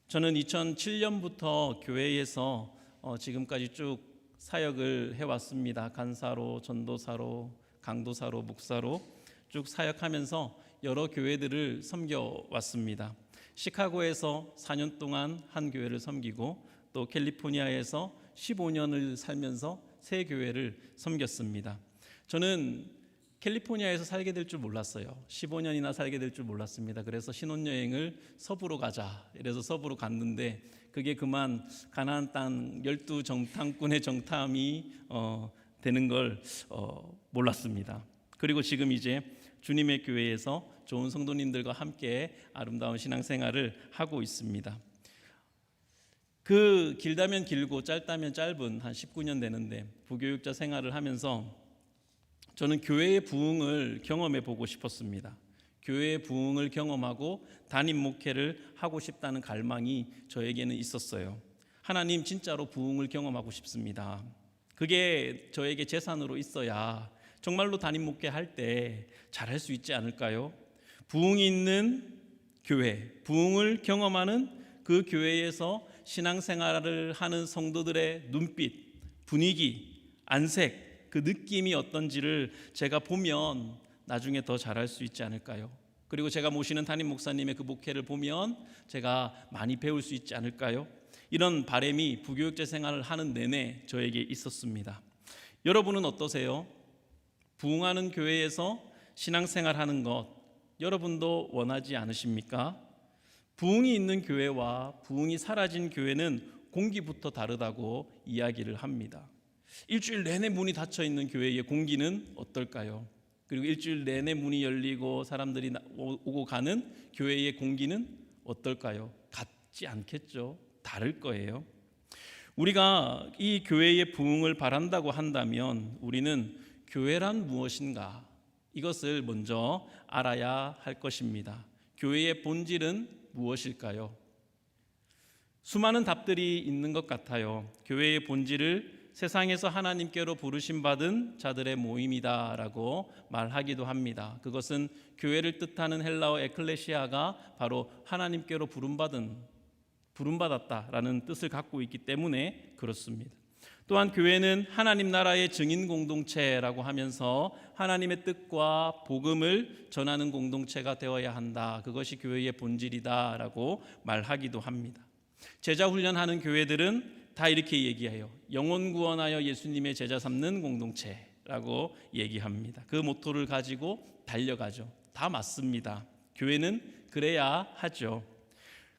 저는 2007년부터 교회에서 지금까지 쭉 사역을 해왔습니다. 간사로, 전도사로, 강도사로, 목사로 쭉 사역하면서 여러 교회들을 섬겨왔습니다. 시카고에서 4년 동안 한 교회를 섬기고 또 캘리포니아에서 15년을 살면서 세 교회를 섬겼습니다. 저는 캘리포니아에서 살게 될 줄 몰랐어요. 15년이나 살게 될 줄 몰랐습니다. 그래서 신혼여행을 서부로 가자 이래서 서부로 갔는데 그게 그만 가나안 땅 12정탐꾼의 정탐이 되는 걸 몰랐습니다. 그리고 지금 이제 주님의 교회에서 좋은 성도님들과 함께 아름다운 신앙생활을 하고 있습니다. 그 길다면 길고 짧다면 짧은 한 19년 되는데 부교육자 생활을 하면서 저는 교회의 부흥을 경험해 보고 싶었습니다. 교회의 부흥을 경험하고 담임 목회를 하고 싶다는 갈망이 저에게는 있었어요. 하나님, 진짜로 부흥을 경험하고 싶습니다. 그게 저에게 재산으로 있어야 정말로 담임 목회할 때 잘할 수 있지 않을까요? 부흥이 있는 교회, 부흥을 경험하는 그 교회에서 신앙생활을 하는 성도들의 눈빛, 분위기, 안색, 그 느낌이 어떤지를 제가 보면 나중에 더 잘할 수 있지 않을까요? 그리고 제가 모시는 담임 목사님의 그 목회를 보면 제가 많이 배울 수 있지 않을까요? 이런 바람이 부교육자 생활을 하는 내내 저에게 있었습니다. 여러분은 어떠세요? 부흥하는 교회에서 신앙생활하는 것 여러분도 원하지 않으십니까? 부흥이 있는 교회와 부흥이 사라진 교회는 공기부터 다르다고 이야기를 합니다. 일주일 내내 문이 닫혀 있는 교회의 공기는 어떨까요? 그리고 일주일 내내 문이 열리고 사람들이 오고 가는 교회의 공기는 어떨까요? 같지 않겠죠. 다를 거예요. 우리가 이 교회의 부흥을 바란다고 한다면 우리는 교회란 무엇인가? 이것을 먼저 알아야 할 것입니다. 교회의 본질은 무엇일까요? 수많은 답들이 있는 것 같아요. 교회의 본질을 세상에서 하나님께로 부르심 받은 자들의 모임이다라고 말하기도 합니다. 그것은 교회를 뜻하는 헬라어 에클레시아가 바로 하나님께로 부름받았다라는 뜻을 갖고 있기 때문에 그렇습니다. 또한 교회는 하나님 나라의 증인 공동체라고 하면서 하나님의 뜻과 복음을 전하는 공동체가 되어야 한다. 그것이 교회의 본질이다라고 말하기도 합니다. 제자 훈련하는 교회들은 다 이렇게 얘기해요. 영혼 구원하여 예수님의 제자 삼는 공동체라고 얘기합니다. 그 모토를 가지고 달려가죠. 다 맞습니다. 교회는 그래야 하죠.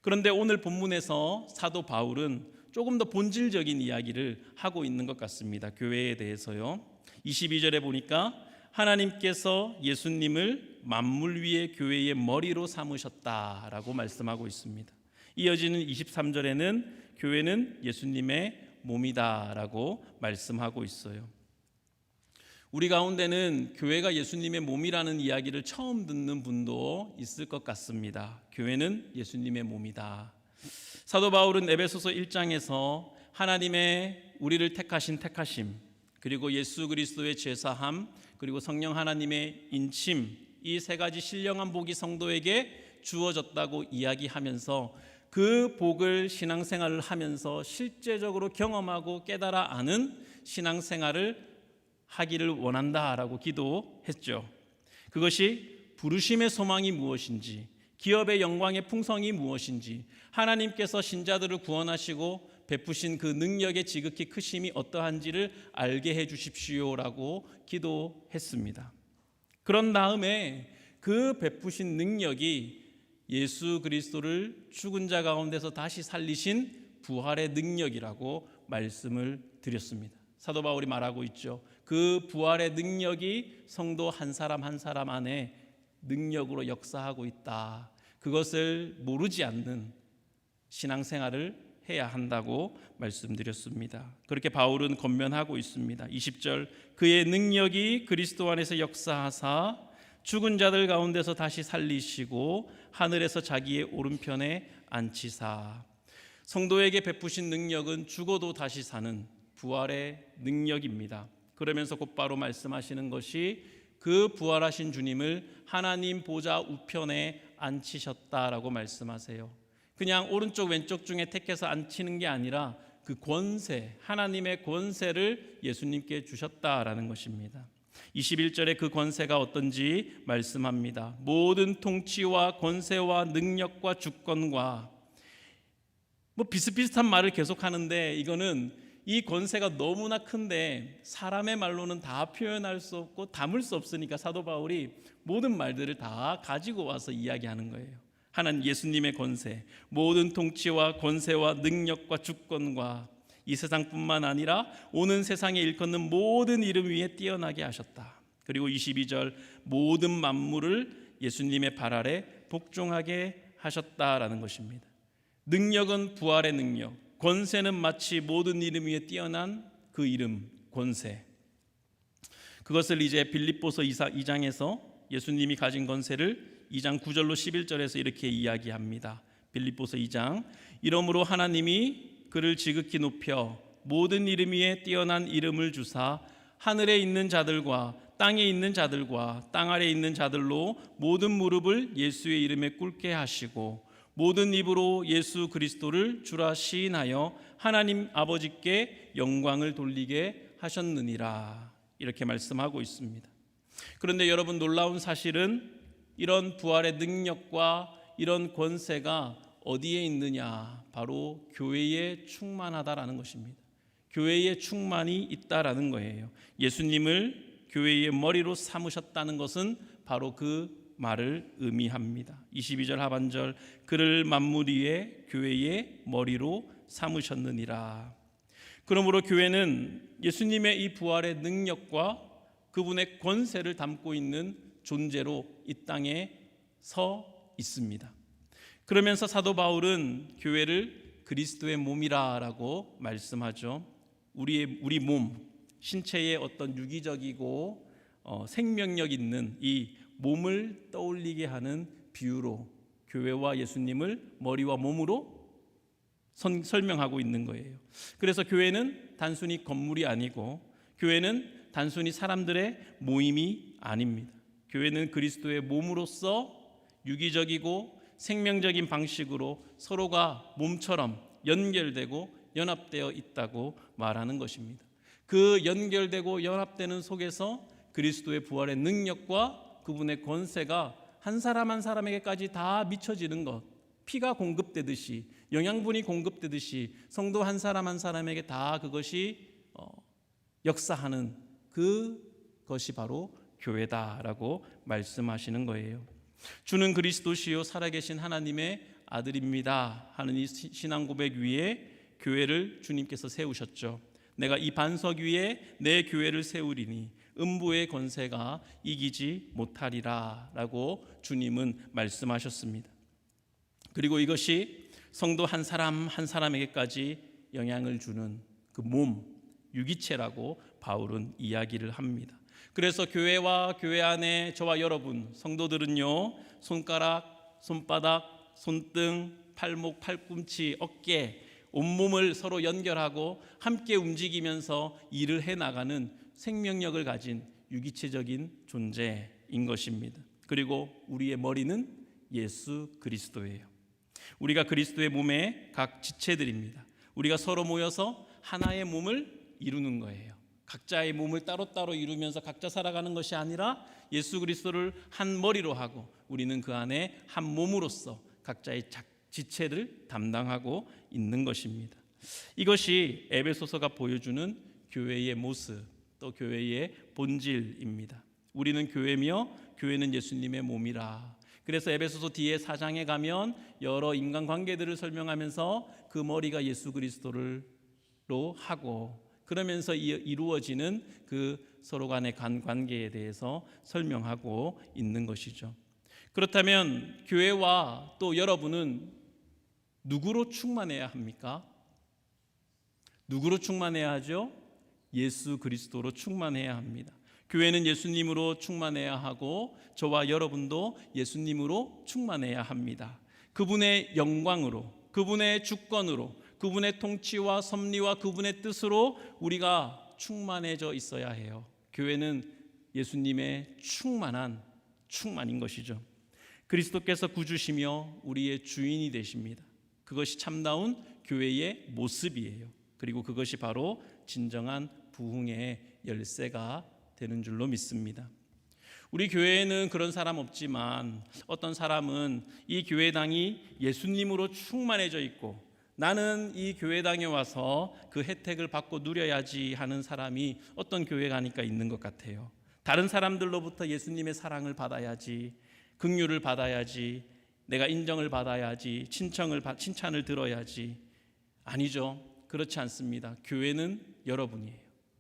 그런데 오늘 본문에서 사도 바울은 조금 더 본질적인 이야기를 하고 있는 것 같습니다. 교회에 대해서요. 22절에 보니까 하나님께서 예수님을 만물 위의 교회의 머리로 삼으셨다라고 말씀하고 있습니다. 이어지는 23절에는 교회는 예수님의 몸이다라고 말씀하고 있어요. 우리 가운데는 교회가 예수님의 몸이라는 이야기를 처음 듣는 분도 있을 것 같습니다. 교회는 예수님의 몸이다. 사도 바울은 에베소서 1장에서 하나님의 우리를 택하심, 그리고 예수 그리스도의 제사함, 그리고 성령 하나님의 인침, 이 세 가지 신령한 복이 성도에게 주어졌다고 이야기하면서 그 복을 신앙생활을 하면서 실제적으로 경험하고 깨달아 아는 신앙생활을 하기를 원한다라고 기도했죠. 그것이 부르심의 소망이 무엇인지, 기업의 영광의 풍성이 무엇인지, 하나님께서 신자들을 구원하시고 베푸신 그 능력의 지극히 크심이 어떠한지를 알게 해 주십시오라고 기도했습니다. 그런 다음에 그 베푸신 능력이 예수 그리스도를 죽은 자 가운데서 다시 살리신 부활의 능력이라고 말씀을 드렸습니다. 사도 바울이 말하고 있죠. 그 부활의 능력이 성도 한 사람 한 사람 안에 능력으로 역사하고 있다. 그것을 모르지 않는 신앙생활을 해야 한다고 말씀드렸습니다. 그렇게 바울은 권면하고 있습니다. 20절 그의 능력이 그리스도 안에서 역사하사 죽은 자들 가운데서 다시 살리시고 하늘에서 자기의 오른편에 앉히사. 성도에게 베푸신 능력은 죽어도 다시 사는 부활의 능력입니다. 그러면서 곧바로 말씀하시는 것이 그 부활하신 주님을 하나님 보좌 우편에 앉히셨다라고 말씀하세요. 그냥 오른쪽 왼쪽 중에 택해서 앉히는 게 아니라 그 권세, 하나님의 권세를 예수님께 주셨다라는 것입니다. 21절에 그 권세가 어떤지 말씀합니다. 모든 통치와 권세와 능력과 주권과 비슷비슷한 말을 계속하는데, 이거는 이 권세가 너무나 큰데 사람의 말로는 다 표현할 수 없고 담을 수 없으니까 사도 바울이 모든 말들을 다 가지고 와서 이야기하는 거예요. 하나님 예수님의 권세, 모든 통치와 권세와 능력과 주권과 이 세상뿐만 아니라 오는 세상에 일컫는 모든 이름 위에 뛰어나게 하셨다. 그리고 22절, 모든 만물을 예수님의 발 아래 복종하게 하셨다라는 것입니다. 능력은 부활의 능력, 권세는 마치 모든 이름 위에 뛰어난 그 이름, 권세. 그것을 이제 빌립보서 2장에서 예수님이 가진 권세를 2장 9절로 11절에서 이렇게 이야기합니다. 빌립보서 2장, 이러므로 하나님이 그를 지극히 높여 모든 이름 위에 뛰어난 이름을 주사 하늘에 있는 자들과 땅에 있는 자들과 땅 아래에 있는 자들로 모든 무릎을 예수의 이름에 꿇게 하시고 모든 입으로 예수 그리스도를 주라 시인하여 하나님 아버지께 영광을 돌리게 하셨느니라. 이렇게 말씀하고 있습니다. 그런데 여러분, 놀라운 사실은 이런 부활의 능력과 이런 권세가 어디에 있느냐? 바로 교회에 충만하다라는 것입니다. 교회에 충만이 있다라는 거예요. 예수님을 교회의 머리로 삼으셨다는 것은 바로 그 말을 의미합니다. 22절 하반절, 그를 만물 위에 교회의 머리로 삼으셨느니라. 그러므로 교회는 예수님의 이 부활의 능력과 그분의 권세를 담고 있는 존재로 이 땅에 서 있습니다. 그러면서 사도 바울은 교회를 그리스도의 몸이라고 말씀하죠. 우리 몸, 신체의 어떤 유기적이고 생명력 있는 이 몸을 떠올리게 하는 비유로 교회와 예수님을 머리와 몸으로 설명하고 있는 거예요. 그래서 교회는 단순히 건물이 아니고, 교회는 단순히 사람들의 모임이 아닙니다. 교회는 그리스도의 몸으로서 유기적이고 생명적인 방식으로 서로가 몸처럼 연결되고 연합되어 있다고 말하는 것입니다. 그 연결되고 연합되는 속에서 그리스도의 부활의 능력과 그분의 권세가 한 사람 한 사람에게까지 다 미쳐지는 것, 피가 공급되듯이, 영양분이 공급되듯이 성도 한 사람 한 사람에게 다 그것이 역사하는 그것이 바로 교회다라고 말씀하시는 거예요. 주는 그리스도시요 살아계신 하나님의 아들입니다 하는 이 신앙 고백 위에 교회를 주님께서 세우셨죠. 내가 이 반석 위에 내 교회를 세우리니 음부의 권세가 이기지 못하리라 라고 주님은 말씀하셨습니다. 그리고 이것이 성도 한 사람 한 사람에게까지 영향을 주는 그 몸, 유기체라고 바울은 이야기를 합니다. 그래서 교회와 교회 안에 저와 여러분 성도들은요, 손가락, 손바닥, 손등, 팔목, 팔꿈치, 어깨, 온몸을 서로 연결하고 함께 움직이면서 일을 해나가는 생명력을 가진 유기체적인 존재인 것입니다. 그리고 우리의 머리는 예수 그리스도예요. 우리가 그리스도의 몸의 각 지체들입니다. 우리가 서로 모여서 하나의 몸을 이루는 거예요. 각자의 몸을 따로따로 이루면서 각자 살아가는 것이 아니라 예수 그리스도를 한 머리로 하고 우리는 그 안에 한 몸으로서 각자의 지체를 담당하고 있는 것입니다. 이것이 에베소서가 보여주는 교회의 모습, 또 교회의 본질입니다. 우리는 교회며 교회는 예수님의 몸이라. 그래서 에베소서 뒤에 4장에 가면 여러 인간관계들을 설명하면서 그 머리가 예수 그리스도로 하고, 그러면서 이루어지는 그 서로 간의 관계에 대해서 설명하고 있는 것이죠. 그렇다면 교회와 또 여러분은 누구로 충만해야 합니까? 누구로 충만해야 하죠? 예수 그리스도로 충만해야 합니다. 교회는 예수님으로 충만해야 하고 저와 여러분도 예수님으로 충만해야 합니다. 그분의 영광으로, 그분의 주권으로, 그분의 통치와 섭리와 그분의 뜻으로 우리가 충만해져 있어야 해요. 교회는 예수님의 충만인 것이죠. 그리스도께서 구주시며 우리의 주인이 되십니다. 그것이 참다운 교회의 모습이에요. 그리고 그것이 바로 진정한 부흥의 열쇠가 되는 줄로 믿습니다. 우리 교회에는 그런 사람 없지만 어떤 사람은 이 교회당이 예수님으로 충만해져 있고 나는 이 교회당에 와서 그 혜택을 받고 누려야지 하는 사람이 어떤 교회 가니까 있는 것 같아요. 다른 사람들로부터 예수님의 사랑을 받아야지, 긍휼을 받아야지, 내가 인정을 받아야지, 칭찬을 들어야지. 아니죠. 그렇지 않습니다. 교회는 여러분이에요.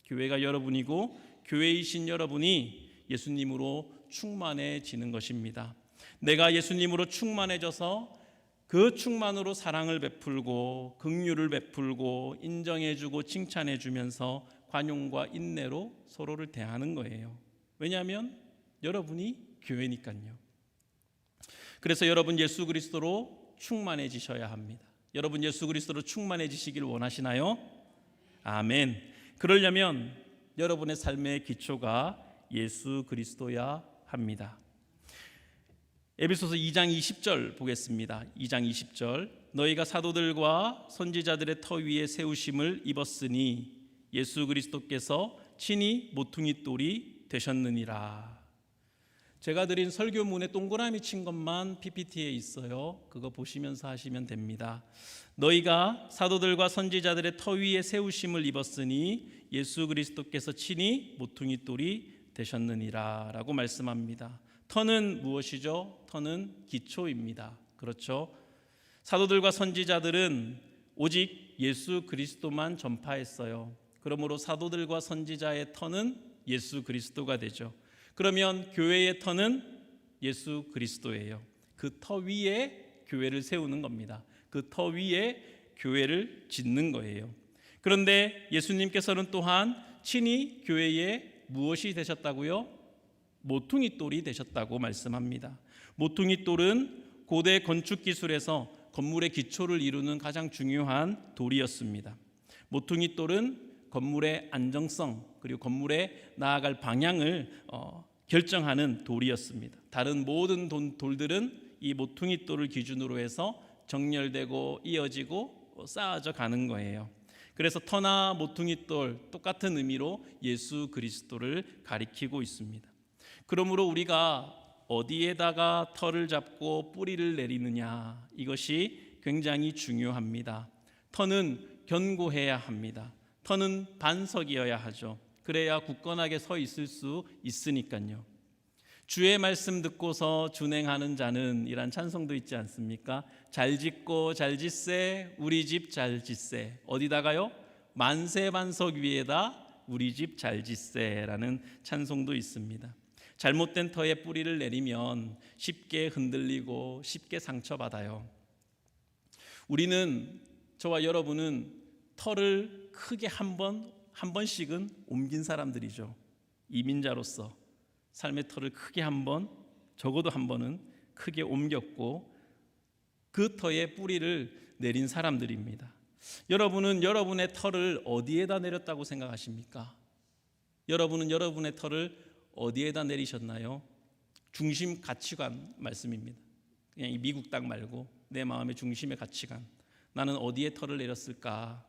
교회가 여러분이고 교회이신 여러분이 예수님으로 충만해지는 것입니다. 내가 예수님으로 충만해져서 그 충만으로 사랑을 베풀고 긍휼을 베풀고 인정해주고 칭찬해주면서 관용과 인내로 서로를 대하는 거예요. 왜냐하면 여러분이 교회니까요. 그래서 여러분 예수 그리스도로 충만해지셔야 합니다. 여러분 예수 그리스도로 충만해지시길 원하시나요? 아멘. 그러려면 여러분의 삶의 기초가 예수 그리스도야 합니다. 에베소서 2장 20절 보겠습니다. 2장 20절 너희가 사도들과 선지자들의 터 위에 세우심을 입었으니 예수 그리스도께서 친히 모퉁이 돌이 되셨느니라. 제가 드린 설교문에 동그라미 친 것만 PPT에 있어요. 그거 보시면서 하시면 됩니다. 너희가 사도들과 선지자들의 터 위에 세우심을 입었으니 예수 그리스도께서 친히 모퉁이 돌이 되셨느니라 라고 말씀합니다. 터는 무엇이죠? 터는 기초입니다. 그렇죠? 사도들과 선지자들은 오직 예수 그리스도만 전파했어요. 그러므로 사도들과 선지자의 터는 예수 그리스도가 되죠. 그러면 교회의 터는 예수 그리스도예요. 그 터 위에 교회를 세우는 겁니다. 그 터 위에 교회를 짓는 거예요. 그런데 예수님께서는 또한 친히 교회에 무엇이 되셨다고요? 모퉁이 돌이 되셨다고 말씀합니다. 모퉁이 돌은 고대 건축 기술에서 건물의 기초를 이루는 가장 중요한 돌이었습니다. 모퉁이 돌은 건물의 안정성 그리고 건물의 나아갈 방향을 결정하는 돌이었습니다. 다른 모든 돌들은 이 모퉁이 돌을 기준으로 해서 정렬되고 이어지고 쌓아져 가는 거예요. 그래서 터나 모퉁이 돌 똑같은 의미로 예수 그리스도를 가리키고 있습니다. 그러므로 우리가 어디에다가 터를 잡고 뿌리를 내리느냐 이것이 굉장히 중요합니다. 터는 견고해야 합니다. 터는 반석이어야 하죠. 그래야 굳건하게 서 있을 수 있으니까요. 주의 말씀 듣고서 준행하는 자는 이란 찬송도 있지 않습니까? 잘 짓고 잘 짓세 우리 집 잘 짓세. 어디다가요? 만세 반석 위에다 우리 집 잘 짓세라는 찬송도 있습니다. 잘못된 터에 뿌리를 내리면 쉽게 흔들리고 쉽게 상처받아요. 우리는 저와 여러분은 터를 크게 한 번씩은 옮긴 사람들이죠. 이민자로서 삶의 터를 크게 적어도 한 번은 크게 옮겼고 그 터에 뿌리를 내린 사람들입니다. 여러분은 여러분의 터를 어디에다 내렸다고 생각하십니까? 여러분은 여러분의 터를 어디에다 내리셨나요? 중심 가치관 말씀입니다. 그냥 이 미국 땅 말고 내 마음의 중심의 가치관. 나는 어디에 터를 내렸을까?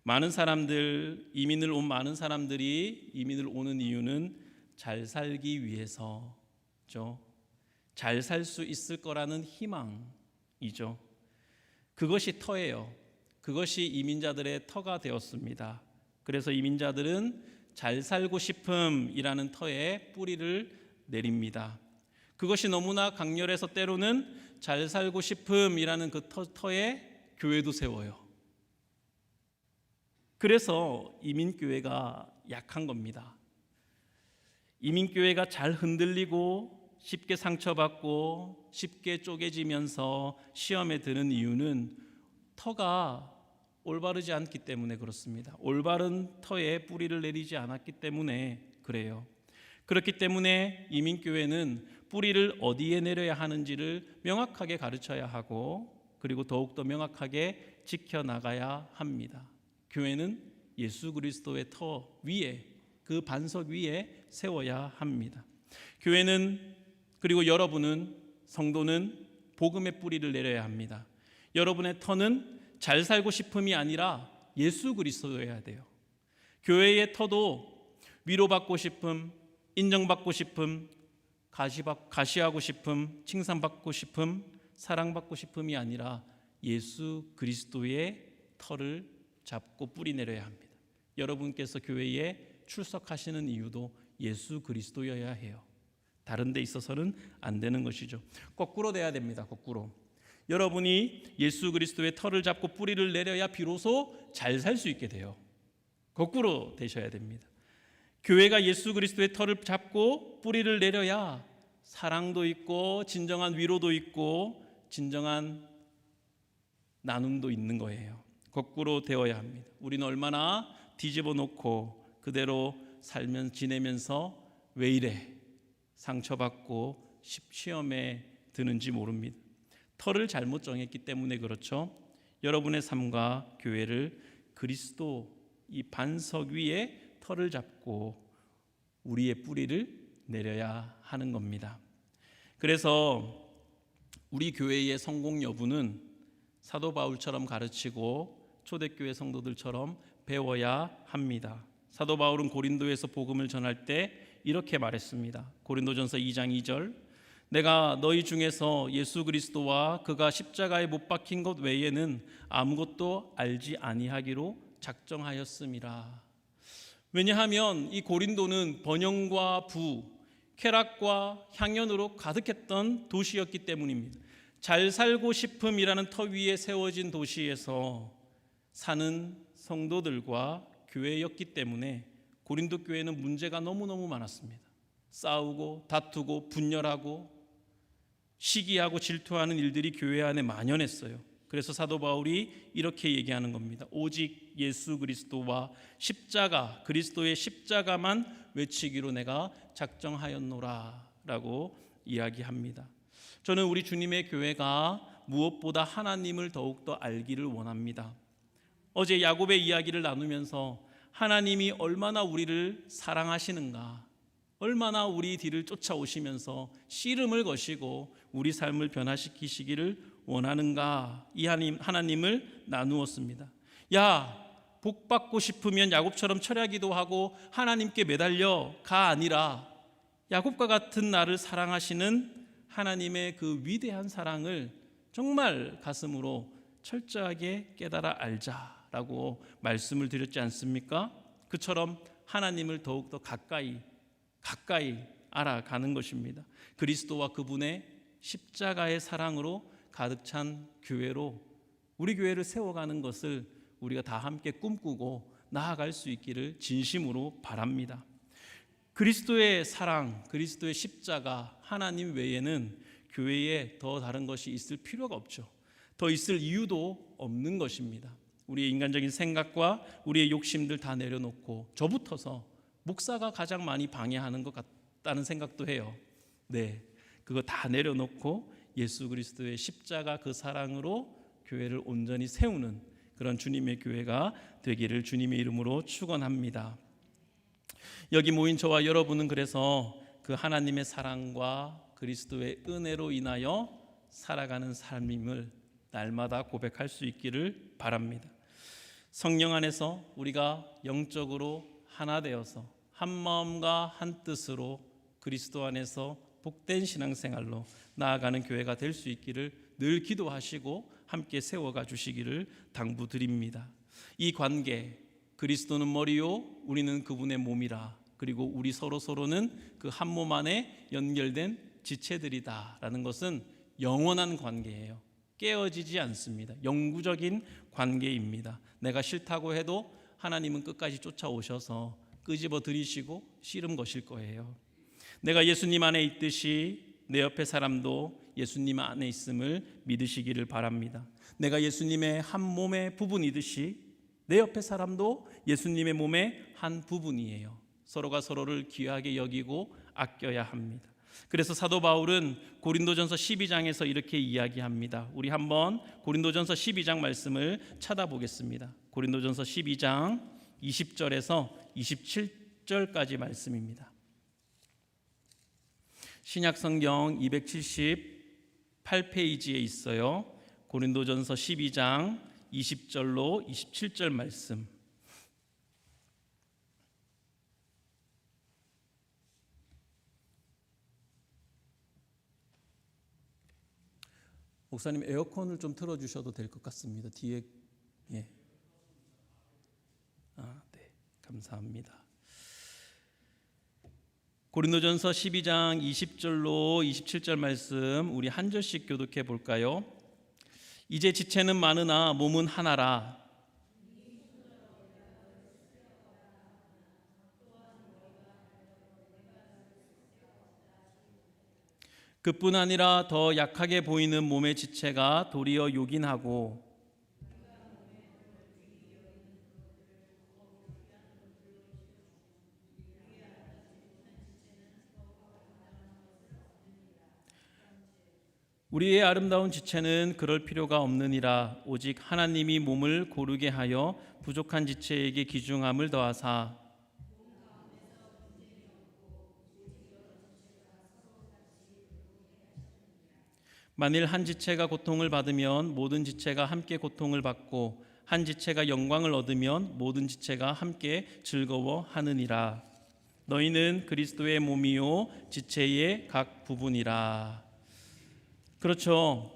많은 사람들, 이민을 온 많은 사람들이 이민을 오는 이유는 잘 살기 위해서죠. 잘 살 수 있을 거라는 희망이죠. 그것이 터예요. 그것이 이민자들의 터가 되었습니다. 그래서 이민자들은 잘 살고 싶음이라는 터에 뿌리를 내립니다. 그것이 너무나 강렬해서 때로는 잘 살고 싶음이라는 그 터에 교회도 세워요. 그래서 이민교회가 약한 겁니다. 이민교회가 잘 흔들리고 쉽게 상처받고 쉽게 쪼개지면서 시험에 드는 이유는 터가 올바르지 않기 때문에 그렇습니다. 올바른 터에 뿌리를 내리지 않았기 때문에 그래요. 그렇기 때문에 이민교회는 뿌리를 어디에 내려야 하는지를 명확하게 가르쳐야 하고 그리고 더욱더 명확하게 지켜나가야 합니다. 교회는 예수 그리스도의 터 위에 그 반석 위에 세워야 합니다. 교회는 그리고 여러분은 성도는 복음의 뿌리를 내려야 합니다. 여러분의 터는 잘 살고 싶음이 아니라 예수 그리스도여야 돼요. 교회의 터도 위로받고 싶음, 인정받고 싶음, 가시하고 싶음, 칭찬받고 싶음, 사랑받고 싶음이 아니라 예수 그리스도의 터를 잡고 뿌리 내려야 합니다. 여러분께서 교회에 출석하시는 이유도 예수 그리스도여야 해요. 다른 데 있어서는 안 되는 것이죠. 거꾸로 돼야 됩니다. 거꾸로. 여러분이 예수 그리스도의 터를 잡고 뿌리를 내려야 비로소 잘 살 수 있게 돼요. 거꾸로 되셔야 됩니다. 교회가 예수 그리스도의 터를 잡고 뿌리를 내려야 사랑도 있고 진정한 위로도 있고 진정한 나눔도 있는 거예요. 거꾸로 되어야 합니다. 우리는 얼마나 뒤집어 놓고 그대로 지내면서 왜 이래 상처받고 시험에 드는지 모릅니다. 터를 잘못 정했기 때문에 그렇죠. 여러분의 삶과 교회를 그리스도 이 반석 위에 터를 잡고 우리의 뿌리를 내려야 하는 겁니다. 그래서 우리 교회의 성공 여부는 사도 바울처럼 가르치고 초대교회 성도들처럼 배워야 합니다. 사도 바울은 고린도에서 복음을 전할 때 이렇게 말했습니다. 고린도전서 2장 2절, 내가 너희 중에서 예수 그리스도와 그가 십자가에 못 박힌 것 외에는 아무것도 알지 아니하기로 작정하였음이라. 왜냐하면 이 고린도는 번영과 부, 쾌락과 향연으로 가득했던 도시였기 때문입니다. 잘 살고 싶음이라는 터 위에 세워진 도시에서 사는 성도들과 교회였기 때문에 고린도 교회는 문제가 너무너무 많았습니다. 싸우고 다투고 분열하고 시기하고 질투하는 일들이 교회 안에 만연했어요. 그래서 사도 바울이 이렇게 얘기하는 겁니다. 오직 예수 그리스도와 십자가, 그리스도의 십자가만 외치기로 내가 작정하였노라 라고 이야기합니다. 저는 우리 주님의 교회가 무엇보다 하나님을 더욱더 알기를 원합니다. 어제 야곱의 이야기를 나누면서 하나님이 얼마나 우리를 사랑하시는가, 얼마나 우리 뒤를 쫓아오시면서 씨름을 거시고 우리 삶을 변화시키시기를 원하는가, 이 하나님을 나누었습니다. 복 받고 싶으면 야곱처럼 철야기도 하고 하나님께 매달려 가 아니라 야곱과 같은 나를 사랑하시는 하나님의 그 위대한 사랑을 정말 가슴으로 철저하게 깨달아 알자라고 말씀을 드렸지 않습니까? 그처럼 하나님을 더욱더 가까이 알아가는 것입니다. 그리스도와 그분의 십자가의 사랑으로 가득 찬 교회로 우리 교회를 세워가는 것을 우리가 다 함께 꿈꾸고 나아갈 수 있기를 진심으로 바랍니다. 그리스도의 사랑, 그리스도의 십자가, 하나님 외에는 교회에 더 다른 것이 있을 필요가 없죠. 더 있을 이유도 없는 것입니다. 우리의 인간적인 생각과 우리의 욕심들 다 내려놓고 저부터서 목사가 가장 많이 방해하는 것 같다는 생각도 해요. 네, 그거 다 내려놓고 예수 그리스도의 십자가 그 사랑으로 교회를 온전히 세우는 그런 주님의 교회가 되기를 주님의 이름으로 축원합니다. 여기 모인 저와 여러분은 그래서 그 하나님의 사랑과 그리스도의 은혜로 인하여 살아가는 삶임을 날마다 고백할 수 있기를 바랍니다. 성령 안에서 우리가 영적으로 하나 되어서 한 마음과 한 뜻으로 그리스도 안에서 복된 신앙생활로 나아가는 교회가 될 수 있기를 늘 기도하시고 함께 세워가 주시기를 당부드립니다. 이 관계, 그리스도는 머리요 우리는 그분의 몸이라, 그리고 우리 서로는 그 한 몸 안에 연결된 지체들이다라는 것은 영원한 관계예요. 깨어지지 않습니다. 영구적인 관계입니다. 내가 싫다고 해도 하나님은 끝까지 쫓아오셔서 끄집어 들이시고 씨름 거실 거예요. 내가 예수님 안에 있듯이 내 옆에 사람도 예수님 안에 있음을 믿으시기를 바랍니다. 내가 예수님의 한 몸의 부분이듯이 내 옆에 사람도 예수님의 몸의 한 부분이에요. 서로가 서로를 귀하게 여기고 아껴야 합니다. 그래서 사도 바울은 고린도전서 12장에서 이렇게 이야기합니다. 우리 한번 고린도전서 12장 말씀을 찾아보겠습니다. 고린도전서 12장 20절에서 27절까지 말씀입니다. 신약성경 278페이지에 있어요. 고린도전서 12장 20절로 27절 말씀. 목사님 에어컨을 좀 틀어주셔도 될 것 같습니다. 뒤에. 예. 네, 감사합니다. 고린도전서 12장 20절로 27절 말씀 우리 한 절씩 교독해 볼까요? 이제 지체는 많으나 몸은 하나라. 그뿐 아니라 더 약하게 보이는 몸의 지체가 도리어 요긴하고 우리의 아름다운 지체는 그럴 필요가 없느니라. 오직 하나님이 몸을 고르게 하여 부족한 지체에게 귀중함을 더하사 만일 한 지체가 고통을 받으면 모든 지체가 함께 고통을 받고 한 지체가 영광을 얻으면 모든 지체가 함께 즐거워하느니라. 너희는 그리스도의 몸이요 지체의 각 부분이라. 그렇죠.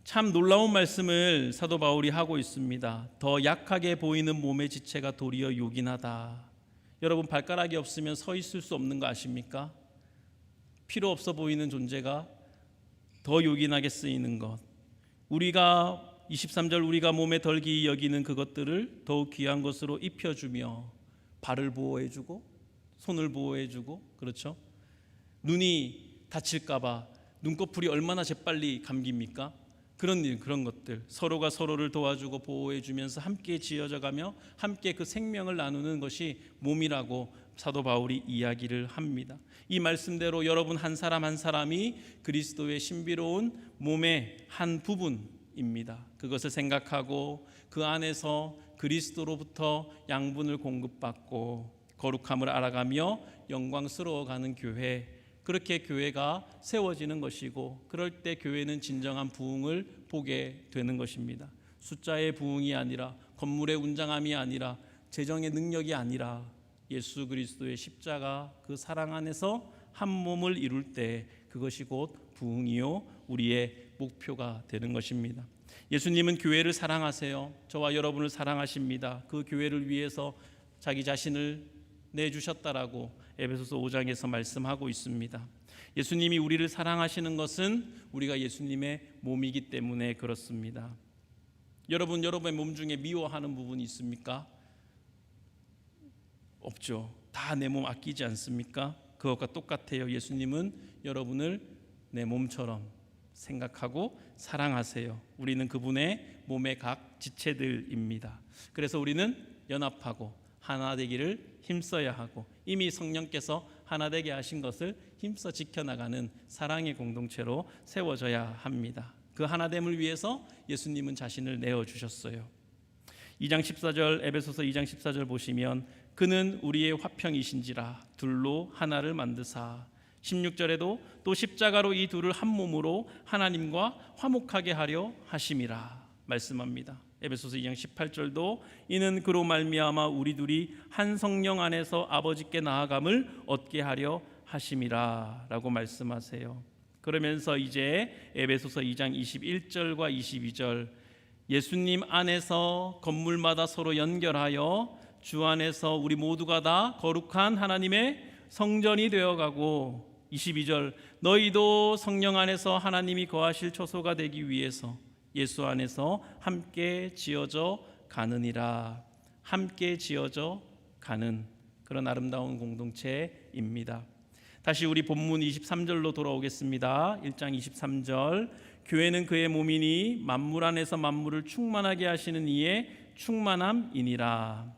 참 놀라운 말씀을 사도 바울이 하고 있습니다. 더 약하게 보이는 몸의 지체가 도리어 요긴하다. 여러분 발가락이 없으면 서 있을 수 없는 거 아십니까? 필요 없어 보이는 존재가 더 요긴하게 쓰이는 것. 우리가 23절 우리가 몸에 덜 귀히 여기는 그것들을 더욱 귀한 것으로 입혀주며 발을 보호해주고 손을 보호해주고 그렇죠. 눈이 다칠까 봐 눈꺼풀이 얼마나 재빨리 감깁니까? 그런 것들 서로가 서로를 도와주고 보호해주면서 함께 지어져가며 함께 그 생명을 나누는 것이 몸이라고 사도 바울이 이야기를 합니다. 이 말씀대로 여러분 한 사람 한 사람이 그리스도의 신비로운 몸의 한 부분입니다. 그것을 생각하고 그 안에서 그리스도로부터 양분을 공급받고 거룩함을 알아가며 영광스러워가는 교회, 그렇게 교회가 세워지는 것이고 그럴 때 교회는 진정한 부흥을 보게 되는 것입니다. 숫자의 부흥이 아니라 건물의 웅장함이 아니라 재정의 능력이 아니라 예수 그리스도의 십자가 그 사랑 안에서 한 몸을 이룰 때 그것이 곧 부흥이요 우리의 목표가 되는 것입니다. 예수님은 교회를 사랑하세요. 저와 여러분을 사랑하십니다. 그 교회를 위해서 자기 자신을 내주셨다라고 에베소서 5장에서 말씀하고 있습니다. 예수님이 우리를 사랑하시는 것은 우리가 예수님의 몸이기 때문에 그렇습니다. 여러분의 몸 중에 미워하는 부분이 있습니까? 없죠. 다 내 몸 아끼지 않습니까? 그것과 똑같아요. 예수님은 여러분을 내 몸처럼 생각하고 사랑하세요. 우리는 그분의 몸의 각 지체들입니다. 그래서 우리는 연합하고 하나 되기를 힘써야 하고 이미 성령께서 하나 되게 하신 것을 힘써 지켜나가는 사랑의 공동체로 세워져야 합니다. 그 하나됨을 위해서 예수님은 자신을 내어주셨어요. 2장 14절 에베소서 2장 14절 보시면 그는 우리의 화평이신지라 둘로 하나를 만드사 16절에도 또 십자가로 이 둘을 한 몸으로 하나님과 화목하게 하려 하심이라 말씀합니다. 에베소서 2장 18절도 이는 그로 말미암아 우리 둘이 한 성령 안에서 아버지께 나아감을 얻게 하려 하심이라 라고 말씀하세요. 그러면서 이제 에베소서 2장 21절과 22절 예수님 안에서 건물마다 서로 연결하여 주 안에서 우리 모두가 다 거룩한 하나님의 성전이 되어가고 22절 너희도 성령 안에서 하나님이 거하실 처소가 되기 위해서 예수 안에서 함께 지어져 가느니라. 함께 지어져 가는 그런 아름다운 공동체입니다. 다시 우리 본문 23절로 돌아오겠습니다. 1장 23절 교회는 그의 몸이니 만물 안에서 만물을 충만하게 하시는 이의 충만함이니라.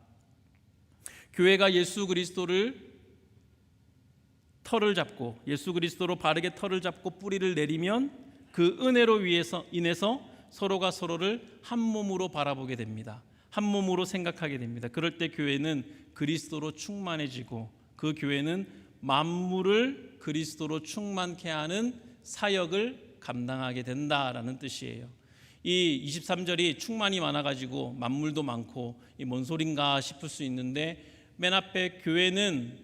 교회가 예수 그리스도를 털을 잡고 예수 그리스도로 바르게 털을 잡고 뿌리를 내리면 그 은혜로 인해서 서로가 서로를 한 몸으로 바라보게 됩니다. 한 몸으로 생각하게 됩니다. 그럴 때 교회는 그리스도로 충만해지고 그 교회는 만물을 그리스도로 충만케 하는 사역을 감당하게 된다라는 뜻이에요. 이 23절이 충만이 많아가지고 만물도 많고 이 뭔 소린가 싶을 수 있는데, 맨 앞에 교회는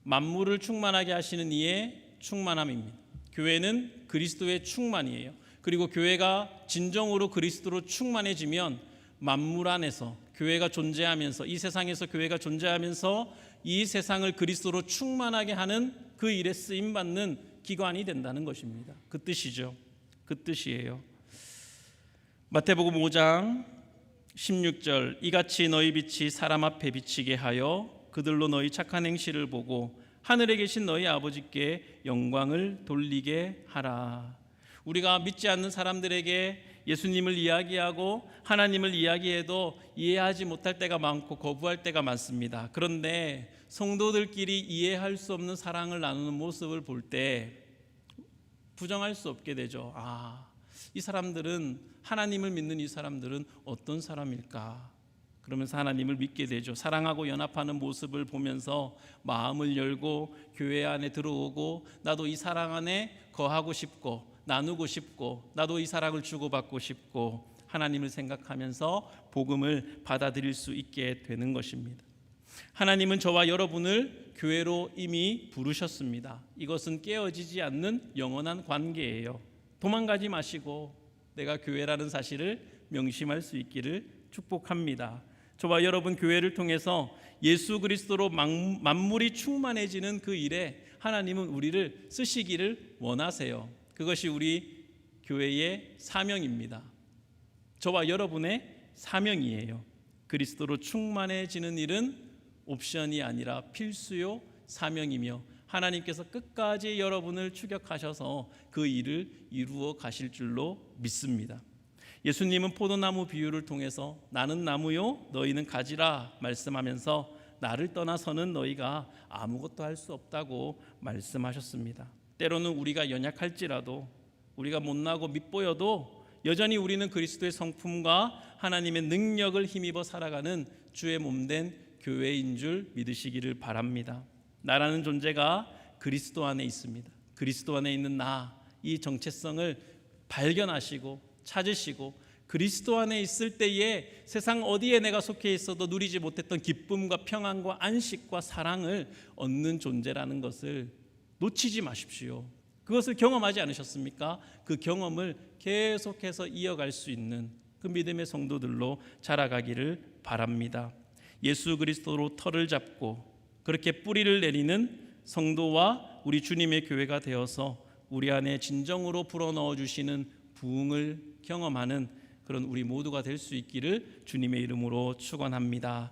만물을 충만하게 하시는 이의 충만함입니다. 교회는 그리스도의 충만이에요. 그리고 교회가 진정으로 그리스도로 충만해지면 만물 안에서 교회가 존재하면서, 이 세상에서 교회가 존재하면서 이 세상을 그리스도로 충만하게 하는 그 일에 쓰임받는 기관이 된다는 것입니다. 그 뜻이죠. 그 뜻이에요. 마태복음 5장 16절, 이같이 너희 빛이 사람 앞에 비치게 하여 그들로 너희 착한 행실을 보고 하늘에 계신 너희 아버지께 영광을 돌리게 하라. 우리가 믿지 않는 사람들에게 예수님을 이야기하고 하나님을 이야기해도 이해하지 못할 때가 많고 거부할 때가 많습니다. 그런데 성도들끼리 이해할 수 없는 사랑을 나누는 모습을 볼 때 부정할 수 없게 되죠. 이 사람들은, 하나님을 믿는 이 사람들은 어떤 사람일까? 그러면서 하나님을 믿게 되죠. 사랑하고 연합하는 모습을 보면서 마음을 열고 교회 안에 들어오고, 나도 이 사랑 안에 거하고 싶고 나누고 싶고, 나도 이 사랑을 주고받고 싶고, 하나님을 생각하면서 복음을 받아들일 수 있게 되는 것입니다. 하나님은 저와 여러분을 교회로 이미 부르셨습니다. 이것은 깨어지지 않는 영원한 관계예요. 도망가지 마시고 내가 교회라는 사실을 명심할 수 있기를 축복합니다. 저와 여러분 교회를 통해서 예수 그리스도로 만물이 충만해지는 그 일에 하나님은 우리를 쓰시기를 원하세요. 그것이 우리 교회의 사명입니다. 저와 여러분의 사명이에요. 그리스도로 충만해지는 일은 옵션이 아니라 필수요 사명이며, 하나님께서 끝까지 여러분을 추격하셔서 그 일을 이루어 가실 줄로 믿습니다. 예수님은 포도나무 비유를 통해서 나는 나무요 너희는 가지라 말씀하면서 나를 떠나서는 너희가 아무것도 할 수 없다고 말씀하셨습니다. 때로는 우리가 연약할지라도, 우리가 못나고 밉보여도 여전히 우리는 그리스도의 성품과 하나님의 능력을 힘입어 살아가는 주의 몸된 교회인 줄 믿으시기를 바랍니다. 나라는 존재가 그리스도 안에 있습니다. 그리스도 안에 있는 나, 이 정체성을 발견하시고 찾으시고, 그리스도 안에 있을 때에 세상 어디에 내가 속해 있어도 누리지 못했던 기쁨과 평안과 안식과 사랑을 얻는 존재라는 것을 놓치지 마십시오. 그것을 경험하지 않으셨습니까? 그 경험을 계속해서 이어갈 수 있는 그 믿음의 성도들로 자라가기를 바랍니다. 예수 그리스도로 털을 잡고 그렇게 뿌리를 내리는 성도와 우리 주님의 교회가 되어서 우리 안에 진정으로 불어넣어 주시는 부흥을 경험하는 그런 우리 모두가 될 수 있기를 주님의 이름으로 축원합니다.